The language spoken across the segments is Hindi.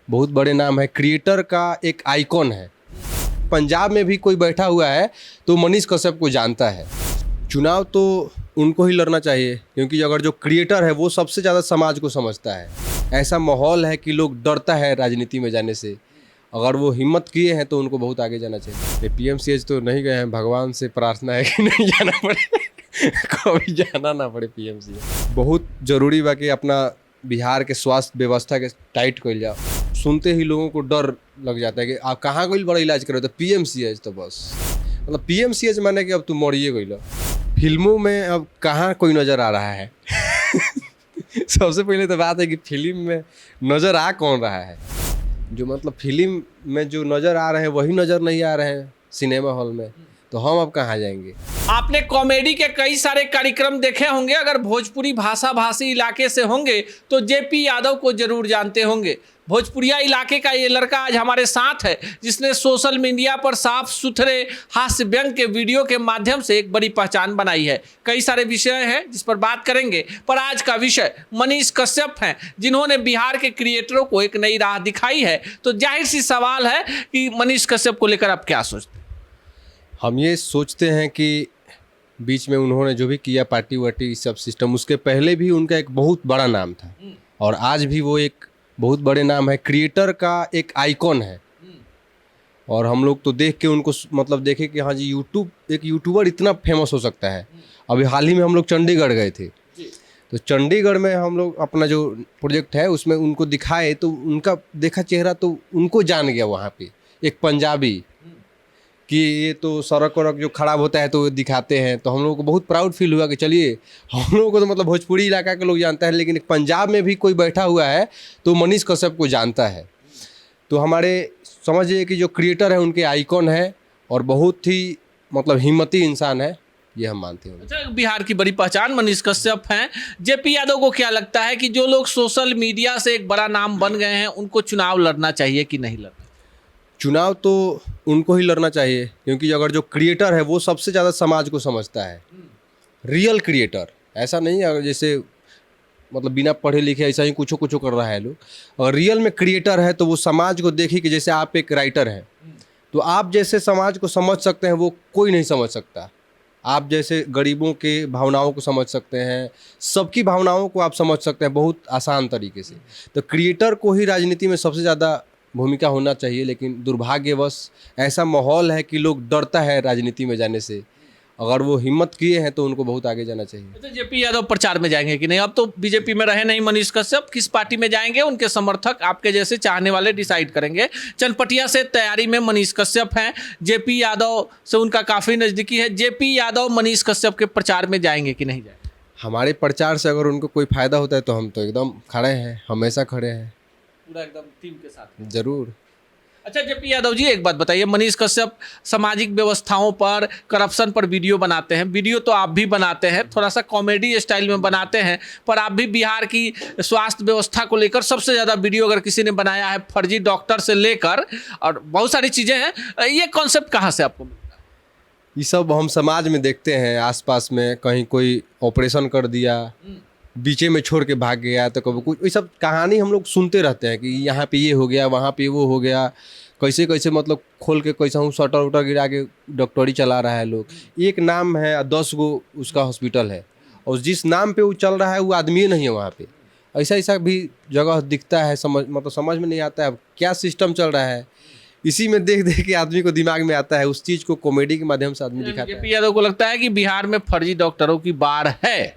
बहुत बड़े नाम है, क्रिएटर का एक आइकॉन है। पंजाब में भी कोई बैठा हुआ है तो मनीष कश्यप को जानता है। चुनाव तो उनको ही लड़ना चाहिए, क्योंकि अगर जो क्रिएटर है वो सबसे ज़्यादा समाज को समझता है। ऐसा माहौल है कि लोग डरता है राजनीति में जाने से। अगर वो हिम्मत किए हैं तो उनको बहुत आगे जाना चाहिए। पीएमसीएच तो नहीं गए हैं, भगवान से प्रार्थना है कि नहीं जाना पड़े कभी जाना ना पड़े पीएमसीएच। बहुत ज़रूरी बा कि अपना बिहार के स्वास्थ्य व्यवस्था के टाइट कइल जाओ। सुनते ही लोगों को डर लग जाता है कि आप कहाँ कोई बड़ा इलाज करो, तो पीएमसीएच तो बस मतलब पीएमसीएच माने कि अब तुम मरिए गई। फिल्मों में अब कहाँ कोई नज़र आ रहा है सबसे पहले तो बात है कि फिल्म में नज़र आ कौन रहा है। जो मतलब फिल्म में जो नज़र आ रहे हैं वही नज़र नहीं आ रहे हैं सिनेमा हॉल में, तो हम अब कहाँ जाएंगे। आपने कॉमेडी के कई सारे कार्यक्रम देखे होंगे। अगर भोजपुरी भाषा भाषी इलाके से होंगे तो जेपी यादव को जरूर जानते होंगे। भोजपुरिया इलाके का ये लड़का आज हमारे साथ है, जिसने सोशल मीडिया पर साफ सुथरे हास्य व्यंग के वीडियो के माध्यम से एक बड़ी पहचान बनाई है। कई सारे विषय हैं जिस पर बात करेंगे, पर आज का विषय मनीष कश्यप हैं, जिन्होंने बिहार के क्रिएटरों को एक नई राह दिखाई है। तो जाहिर सी सवाल है कि मनीष कश्यप को लेकर आप क्या सोचते हैं? हम ये सोचते हैं कि बीच में उन्होंने जो भी किया पार्टी वार्टी सब सिस्टम, उसके पहले भी उनका एक बहुत बड़ा नाम था और आज भी वो एक बहुत बड़े नाम है। क्रिएटर का एक आइकॉन है और हम लोग तो देख के उनको मतलब देखे कि हाँ जी एक यूट्यूबर इतना फेमस हो सकता है। अभी हाल ही में हम लोग चंडीगढ़ गए थे, तो चंडीगढ़ में हम लोग अपना जो प्रोजेक्ट है उसमें उनको दिखाए, तो उनका देखा चेहरा तो उनको जान गया वहाँ पे एक पंजाबी कि ये तो सड़क वड़क जो खराब होता है तो दिखाते हैं। तो हम लोगों को बहुत प्राउड फील हुआ कि चलिए, हम लोगों को तो मतलब भोजपुरी इलाका के लोग जानता है, लेकिन पंजाब में भी कोई बैठा हुआ है तो मनीष कश्यप को जानता है। तो हमारे समझिए कि जो क्रिएटर है उनके आइकॉन है और बहुत ही मतलब हिम्मती इंसान है, ये हम मानते हैं। अच्छा, बिहार की बड़ी पहचान मनीष कश्यप हैं। जेपी यादव को क्या लगता है कि जो लोग सोशल मीडिया से एक बड़ा नाम बन गए हैं उनको चुनाव लड़ना चाहिए कि नहीं लड़ना? चुनाव तो उनको ही लड़ना चाहिए, क्योंकि अगर जो क्रिएटर है वो सबसे ज़्यादा समाज को समझता है। रियल क्रिएटर, ऐसा नहीं है जैसे मतलब बिना पढ़े लिखे ऐसा ही कुछ कर रहा है लोग। और रियल में क्रिएटर है तो वो समाज को देखी कि जैसे आप एक राइटर हैं तो आप जैसे समाज को समझ सकते हैं वो कोई नहीं समझ सकता। आप जैसे गरीबों के भावनाओं को समझ सकते हैं, सबकी भावनाओं को आप समझ सकते हैं बहुत आसान तरीके से। तो क्रिएटर को ही राजनीति में सबसे ज़्यादा भूमिका होना चाहिए, लेकिन दुर्भाग्यवश ऐसा माहौल है कि लोग डरता है राजनीति में जाने से। अगर वो हिम्मत किए हैं तो उनको बहुत आगे जाना चाहिए। तो जेपी यादव प्रचार में जाएंगे कि नहीं? अब तो बीजेपी में रहे नहीं मनीष कश्यप, किस पार्टी में जाएंगे उनके समर्थक आपके जैसे चाहने वाले डिसाइड करेंगे। चनपटिया से तैयारी में मनीष कश्यप हैं, जेपी यादव से उनका काफ़ी नज़दीकी है। जेपी यादव मनीष कश्यप के प्रचार में जाएंगे कि नहीं जाएंगे? हमारे प्रचार से अगर उनको कोई फ़ायदा होता है तो हम तो एकदम खड़े हैं, हमेशा खड़े हैं, पूरा एकदम टीम के साथ। ज़रूर। अच्छा जेपी यादव जी, एक बात बताइए, मनीष कश्यप सामाजिक व्यवस्थाओं पर, करप्शन पर वीडियो बनाते हैं। वीडियो तो आप भी बनाते हैं, थोड़ा सा कॉमेडी स्टाइल में बनाते हैं, पर आप भी बिहार की स्वास्थ्य व्यवस्था को लेकर सबसे ज़्यादा वीडियो अगर किसी ने बनाया है, फर्जी डॉक्टर से लेकर और बहुत सारी चीज़ें हैं। ये कॉन्सेप्ट कहाँ से आपको मिलता है? ये सब हम समाज में देखते हैं, आसपास में कहीं कोई ऑपरेशन कर दिया, बीचे में छोड़ के भाग गया, तो कभी कुछ ये सब कहानी हम लोग सुनते रहते हैं कि यहाँ पे ये हो गया, वहाँ पे वो हो गया, कैसे कैसे मतलब खोल के कैसा हूँ शटर उटर गिरा के डॉक्टरी चला रहा है लोग। एक नाम है 10 गो उसका हॉस्पिटल है और जिस नाम पे वो चल रहा है वो आदमी नहीं है वहाँ पे। ऐसा भी जगह दिखता है, समझ में नहीं आता है क्या सिस्टम चल रहा है। इसी में देख देख के आदमी को दिमाग में आता है, उस चीज़ को कॉमेडी के माध्यम से आदमी दिखाता है। जेपी यादव को लगता है कि बिहार में फर्जी डॉक्टरों की बाढ़ है।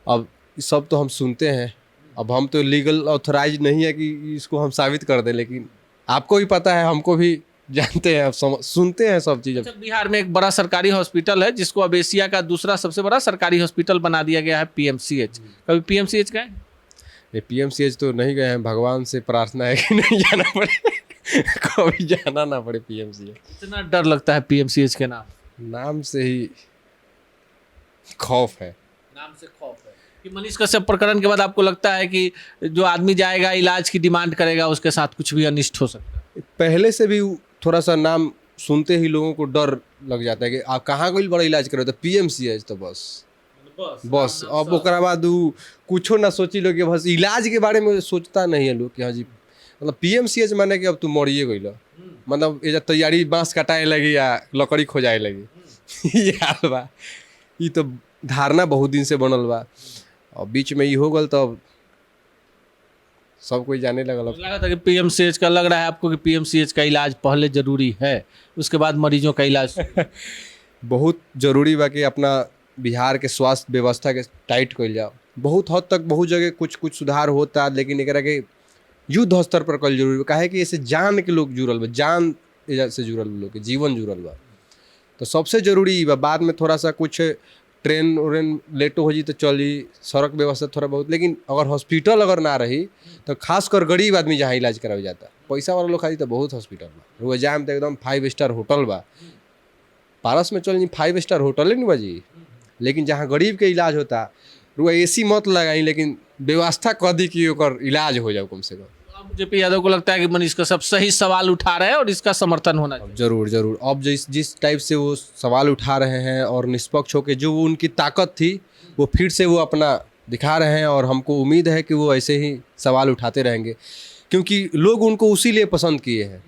अब सब तो हम सुनते हैं, अब हम तो लीगल ऑथराइज नहीं है कि इसको हम साबित कर दें, लेकिन आपको भी पता है, हमको भी जानते हैं, सुनते हैं सब चीज़। अच्छा, बिहार में एक बड़ा सरकारी हॉस्पिटल है जिसको अब एशिया का दूसरा सबसे बड़ा सरकारी हॉस्पिटल बना दिया गया है, पीएमसीएच। कभी पीएमसीएच गए? ये पीएमसीएच तो नहीं गए हैं, भगवान से प्रार्थना है कि नहीं जाना पड़े कभी जाना ना पड़े पीएमसीएच। इतना डर लगता है पीएमसीएच के नाम से ही खौफ है। नाम से खौफ है कि मनीष कश्यप प्रकरण के बाद आपको लगता है कि जो आदमी जाएगा इलाज की डिमांड करेगा उसके साथ कुछ भी अनिष्ट हो सकता है? पहले से भी थोड़ा सा नाम सुनते ही लोगों को डर लग जाता है कि आप कहाँ कोई बड़ा इलाज करो, तो पीएमसीएच तो बस अब ओकरा बाद कुछो ना सोची लोग, बस इलाज के बारे में सोचता नहीं है लोग कि हाँ जी मतलब PMCH माने कि अब तू मरिए गइल, मतलब ये तैयारी बांस कटाए लगी या लकड़ी खोजाए लगी ये हाल बा। ये तो धारणा बहुत दिन से बनल बा और बीच में ये हो गल तो अब सब कोई जाने लगल। लगा था कि पीएमसीएच का, लग रहा है आपको कि पीएमसीएच का इलाज पहले जरूरी है, उसके बाद मरीजों का इलाज बहुत जरूरी बा कि अपना बिहार के स्वास्थ्य व्यवस्था के टाइट कइल जाओ। बहुत हद तक बहुत जगह कुछ कुछ सुधार होता, लेकिन एकरा के युद्ध स्तर पर कल जरूरी बा। काहे कि ऐसे जान के लोग जुड़ल बा, जान से जुड़ल बा, लोग के जीवन जुड़ल बा। तो सबसे जरूरी बा। बाद में थोड़ा सा कुछ ट्रेन व्रेन लेटो हो जी तो चली, सड़क व्यवस्था थोड़ा बहुत, लेकिन अगर हॉस्पिटल अगर ना रही तो खासकर गरीब आदमी जहाँ इलाज करावे जाता, पैसा वाला लोग खाली तो बहुत हॉस्पिटल बा। रुआ जाम तो एकदम 5 स्टार होटल बा, पारस में चल 5 स्टार होटल नहीं बाजी, लेकिन जहाँ गरीब के इलाज होता रुआ AC मत लगाई, लेकिन व्यवस्था कर दी कि ओकर इलाज हो जाओ कम से कम। अब जेपी यादव को लगता है कि मनीष कश्यप सही सवाल उठा रहे हैं और इसका समर्थन होना चाहिए। जरूर जरूर। अब जिस टाइप से वो सवाल उठा रहे हैं और निष्पक्ष होकर जो वो उनकी ताकत थी वो फिर से वो अपना दिखा रहे हैं, और हमको उम्मीद है कि वो ऐसे ही सवाल उठाते रहेंगे, क्योंकि लोग उनको उसी लिए पसंद किए हैं।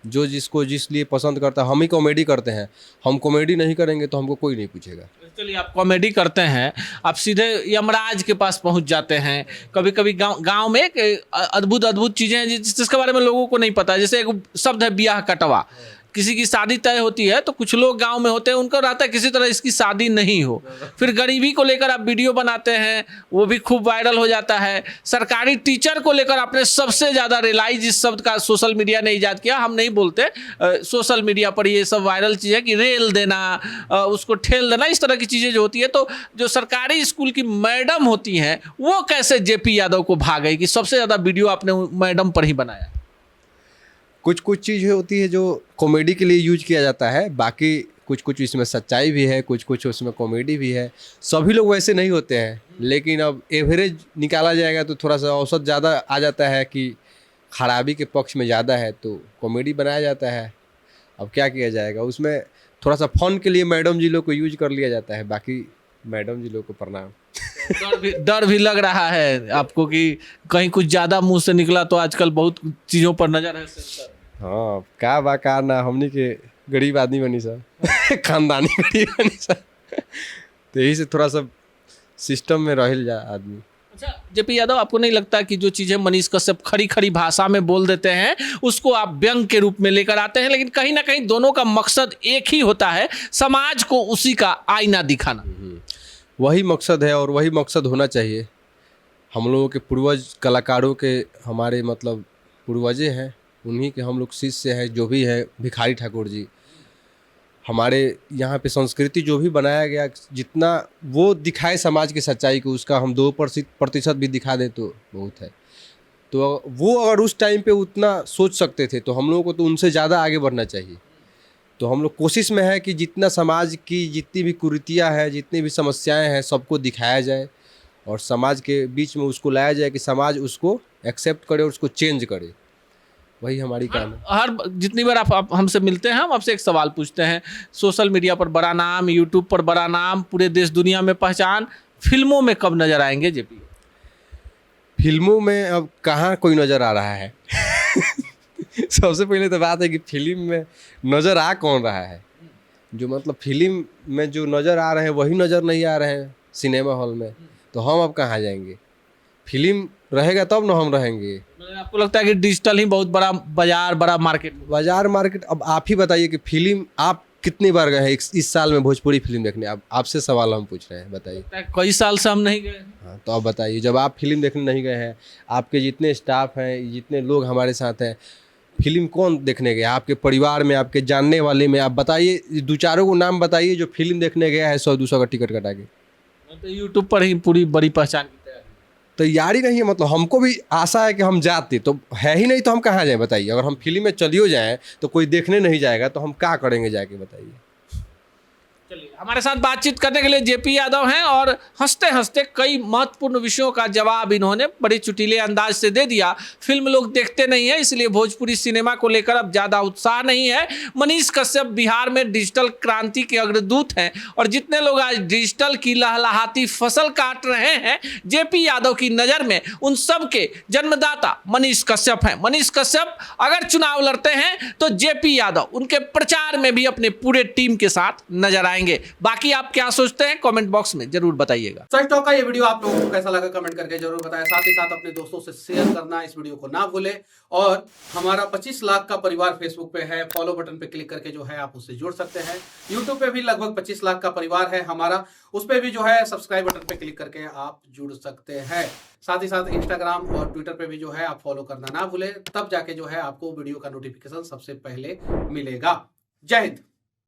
जो जिसको जिस लिए पसंद करता है, हम ही कॉमेडी करते हैं, हम कॉमेडी नहीं करेंगे तो हमको कोई नहीं पूछेगा। चलिए, आप कॉमेडी करते हैं, आप सीधे यमराज के पास पहुंच जाते हैं। कभी कभी गांव में एक अद्भुत चीज़ें हैं जिसके बारे में लोगों को नहीं पता। जैसे एक शब्द है ब्याह कटवा। किसी की शादी तय होती है तो कुछ लोग गांव में होते हैं, उनको रहता है किसी तरह इसकी शादी नहीं हो। फिर गरीबी को लेकर आप वीडियो बनाते हैं, वो भी खूब वायरल हो जाता है। सरकारी टीचर को लेकर आपने सबसे ज़्यादा रियलाइज इस शब्द का सोशल मीडिया ने ईजाद किया, हम नहीं बोलते, सोशल मीडिया पर ये सब वायरल चीज़ है कि रेल देना, उसको ठेल देना, इस तरह की चीज़ें जो होती है। तो जो सरकारी स्कूल की मैडम होती हैं वो कैसे जेपी यादव को भाग गई कि सबसे ज़्यादा वीडियो आपने मैडम पर ही बनाया? कुछ कुछ चीज़ होती है जो कॉमेडी के लिए यूज किया जाता है, बाकी कुछ कुछ इसमें सच्चाई भी है, कुछ कुछ उसमें कॉमेडी भी है। सभी लोग वैसे नहीं होते हैं, लेकिन अब एवरेज निकाला जाएगा तो थोड़ा सा औसत ज़्यादा आ जाता है कि खराबी के पक्ष में ज़्यादा है तो कॉमेडी बनाया जाता है। अब क्या किया जाएगा, उसमें थोड़ा सा फन के लिए मैडम जी लोग को यूज कर लिया जाता है। बाकी मैडम जी लोग को प्रणाम। डर भी लग रहा है आपको कि कहीं कुछ ज़्यादा मुंह से निकला तो आजकल बहुत चीज़ों पर नजर है सेंसर। हाँ, का बा का ना, हमनी के गरीब आदमी बनी सा खानदानी गरीब बनी सा, तो यही से थोड़ा सा सिस्टम में रह जा आदमी। अच्छा जेपी यादव, आपको नहीं लगता कि जो चीज़ें मनीष कश्यप खड़ी खड़ी भाषा में बोल देते हैं उसको आप व्यंग के रूप में लेकर आते हैं, लेकिन कहीं ना कहीं दोनों का मकसद एक ही होता है, समाज को उसी का आईना दिखाना? वही मकसद है और वही मकसद होना चाहिए। हम लोगों के पूर्वज कलाकारों के हमारे मतलब पूर्वजे हैं, उन्हीं के हम लोग शिष्य हैं। जो भी है भिखारी ठाकुर जी, हमारे यहाँ पे संस्कृति जो भी बनाया गया, जितना वो दिखाए समाज की सच्चाई को, उसका हम 2% भी दिखा दें तो बहुत है। तो वो अगर उस टाइम पे उतना सोच सकते थे तो हम लोगों को तो उनसे ज़्यादा आगे बढ़ना चाहिए। तो हम लोग कोशिश में है कि जितना समाज की जितनी भी कुरीतियाँ हैं, जितनी भी समस्याएं हैं, सबको दिखाया जाए और समाज के बीच में उसको लाया जाए कि समाज उसको एक्सेप्ट करे और उसको चेंज करे। वही हमारी काम है। हर जितनी बार आप हमसे मिलते हैं, हम आपसे एक सवाल पूछते हैं। सोशल मीडिया पर बड़ा नाम, यूट्यूब पर बड़ा नाम, पूरे देश दुनिया में पहचान, फिल्मों में कब नजर आएंगे जेपी? फिल्मों में अब कहाँ कोई नज़र आ रहा है सबसे पहले तो बात है कि फिल्म में नज़र आ कौन रहा है? जो मतलब फिल्म में जो नज़र आ रहे हैं वही नज़र नहीं आ रहे हैं सिनेमा हॉल में, तो हम अब कहाँ जाएंगे? फिल्म रहेगा तब ना हम रहेंगे। आपको लगता है कि डिजिटल ही बहुत बड़ा बाजार, बड़ा मार्केट? अब आप ही बताइए कि फिल्म आप कितनी बार गए हैं इस साल में भोजपुरी फिल्म देखने? अब आपसे सवाल हम पूछ रहे हैं, बताइए। कई साल से हम नहीं गए। हाँ, तो अब बताइए, जब आप फिल्म देखने नहीं गए हैं, आपके जितने स्टाफ हैं, जितने लोग हमारे साथ हैं, फिल्म कौन देखने गया? आपके परिवार में, आपके जानने वाले में, आप बताइए, 2-4 को नाम बताइए जो फिल्म देखने गया है 100-200 का टिकट कटा के। तो यूट्यूब पर ही पूरी बड़ी पहचान की तैयारी नहीं है। मतलब हमको भी आशा है कि हम जाते, तो है ही नहीं तो हम कहाँ जाएं बताइए? अगर हम फिल्म में चलियो जाएं तो कोई देखने नहीं जाएगा तो हम क्या करेंगे जाके, बताइए। चलिए हमारे साथ बातचीत करने के लिए जेपी यादव हैं और हंसते हंसते कई महत्वपूर्ण विषयों का जवाब इन्होंने बड़े चुटीले अंदाज से दे दिया। फिल्म लोग देखते नहीं है, इसलिए भोजपुरी सिनेमा को लेकर अब ज़्यादा उत्साह नहीं है। मनीष कश्यप बिहार में डिजिटल क्रांति के अग्रदूत हैं और जितने लोग आज डिजिटल की लहलहाती फसल काट रहे हैं, जेपी यादव की नज़र में उन सब के जन्मदाता मनीष कश्यप हैं। मनीष कश्यप अगर चुनाव लड़ते हैं तो जेपी यादव उनके प्रचार में भी अपने पूरे टीम के साथ नजर आएंगे। बाकी आप क्या सोचते हैं कमेंट बॉक्स में जरूर बताइएगा। सच टॉक का ये वीडियो आप लोगों को कैसा लगा कमेंट करके जरूर बताएं। साथ ही साथ अपने दोस्तों से शेयर करना इस वीडियो को ना भूलें और हमारा 25 लाख का परिवार फेसबुक पे है, फॉलो बटन पे क्लिक करके जो है आप उससे जुड़ सकते हैं। यूट्यूब पे भी लगभग 25 लाख का परिवार है हमारा, उस पे भी जो है सब्सक्राइब बटन पे क्लिक करके आप जुड़ सकते हैं। साथ ही साथ इंस्टाग्राम और ट्विटर पे भी जो है आप फॉलो करना ना भूलें, तब जाके जो है आपको वीडियो का नोटिफिकेशन सबसे पहले मिलेगा। जय हिंद।